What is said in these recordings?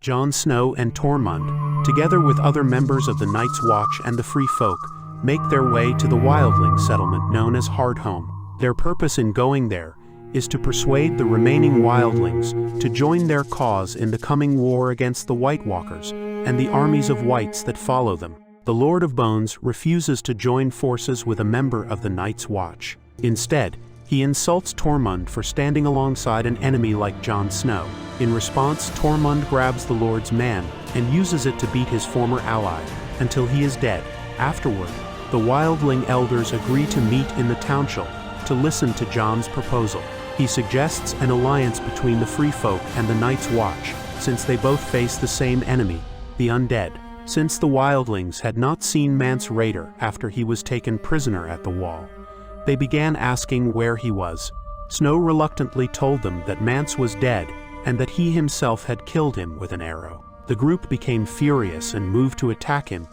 Jon Snow and Tormund, together with other members of the Night's Watch and the Free Folk, make their way to the wildling settlement known as Hardhome. Their purpose in going there is to persuade the remaining wildlings to join their cause in the coming war against the White Walkers and the armies of whites that follow them. The Lord of Bones refuses to join forces with a member of the Night's Watch. Instead, he insults Tormund for standing alongside an enemy like Jon Snow. In response, Tormund grabs the Lord's man and uses it to beat his former ally until he is dead. Afterward, the wildling elders agree to meet in the township to listen to Jon's proposal. He suggests an alliance between the Free Folk and the Night's Watch, since they both face the same enemy, the undead. Since the wildlings had not seen Mance Rayder after he was taken prisoner at the wall, they began asking where he was. Snow reluctantly told them that Mance was dead and that he himself had killed him with an arrow. The group became furious and moved to attack him,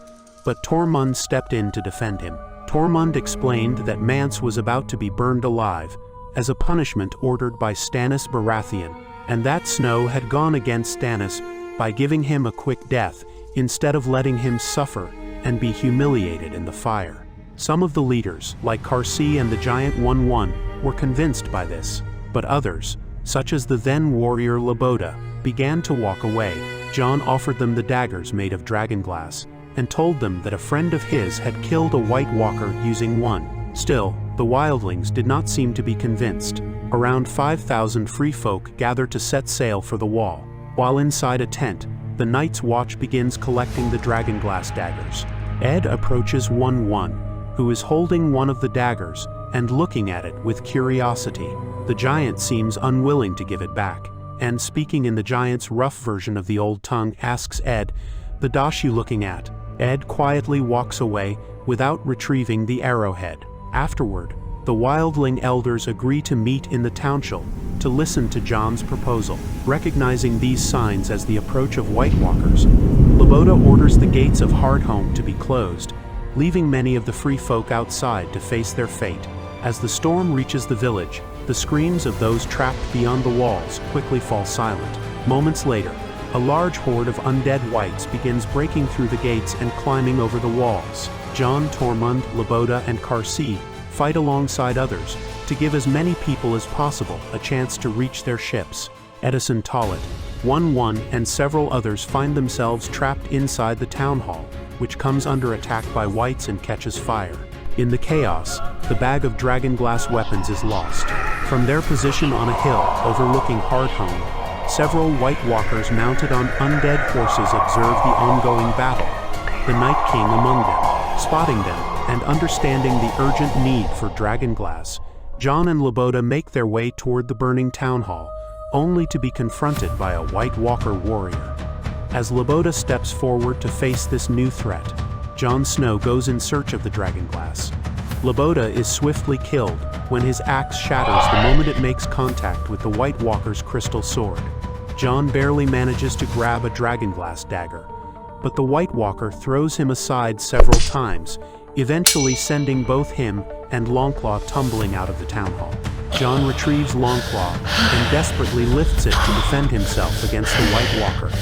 but Tormund stepped in to defend him. Tormund explained that Mance was about to be burned alive as a punishment ordered by Stannis Baratheon, and that Snow had gone against Stannis by giving him a quick death instead of letting him suffer and be humiliated in the fire. Some of the leaders, like Carsey and the Giant 1-1, were convinced by this, but others, such as the then warrior Loboda, began to walk away. Jon offered them the daggers made of dragonglass and told them that a friend of his had killed a White Walker using one. Still, the wildlings did not seem to be convinced. Around 5,000 free folk gathered to set sail for the wall. While inside a tent, the Night's Watch begins collecting the dragonglass daggers. Ed approaches 1-1, who is holding one of the daggers and looking at it with curiosity. The giant seems unwilling to give it back, and speaking in the giant's rough version of the old tongue, asks Ed, "The dash you looking at?" Ed quietly walks away without retrieving the arrowhead. Afterward, the wildling elders agree to meet in the township to listen to Jon's proposal. Recognizing these signs as the approach of White Walkers, Loboda orders the gates of Hardhome to be closed, leaving many of the free folk outside to face their fate. As the storm reaches the village, the screams of those trapped beyond the walls quickly fall silent. Moments later, a large horde of undead whites begins breaking through the gates and climbing over the walls. Jon, Tormund, Loboda, and Carsey fight alongside others to give as many people as possible a chance to reach their ships. Edison Tollet, 1-1, and several others find themselves trapped inside the town hall, which comes under attack by whites and catches fire. In the chaos, the bag of dragonglass weapons is lost. From their position on a hill overlooking Hardhome, several White Walkers mounted on undead horses observe the ongoing battle, the Night King among them. Spotting them and understanding the urgent need for dragonglass, Jon and Loboda make their way toward the burning town hall, only to be confronted by a White Walker warrior. As Loboda steps forward to face this new threat, Jon Snow goes in search of the dragonglass. Loboda is swiftly killed when his axe shatters the moment it makes contact with the White Walker's crystal sword. Jon barely manages to grab a dragonglass dagger, but the White Walker throws him aside several times, eventually sending both him and Longclaw tumbling out of the town hall. Jon retrieves Longclaw and desperately lifts it to defend himself against the White Walker.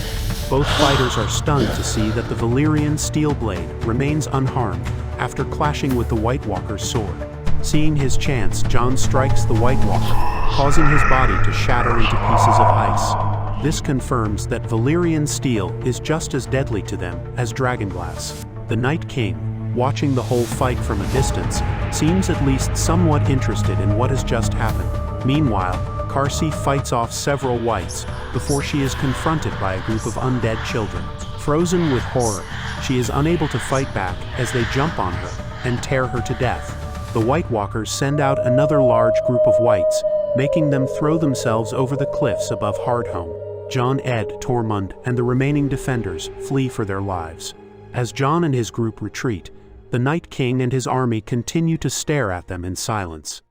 Both fighters are stunned to see that the Valyrian steel blade remains unharmed after clashing with the White Walker's sword. Seeing his chance, Jon strikes the White Walker, causing his body to shatter into pieces of ice. This confirms that Valyrian steel is just as deadly to them as dragonglass. The Night King, watching the whole fight from a distance, seems at least somewhat interested in what has just happened. Meanwhile, Carsey fights off several whites before she is confronted by a group of undead children. Frozen with horror, she is unable to fight back as they jump on her and tear her to death. The White Walkers send out another large group of whites, making them throw themselves over the cliffs above Hardhome. Jon, Ed, Tormund, and the remaining defenders flee for their lives. As Jon and his group retreat, the Night King and his army continue to stare at them in silence.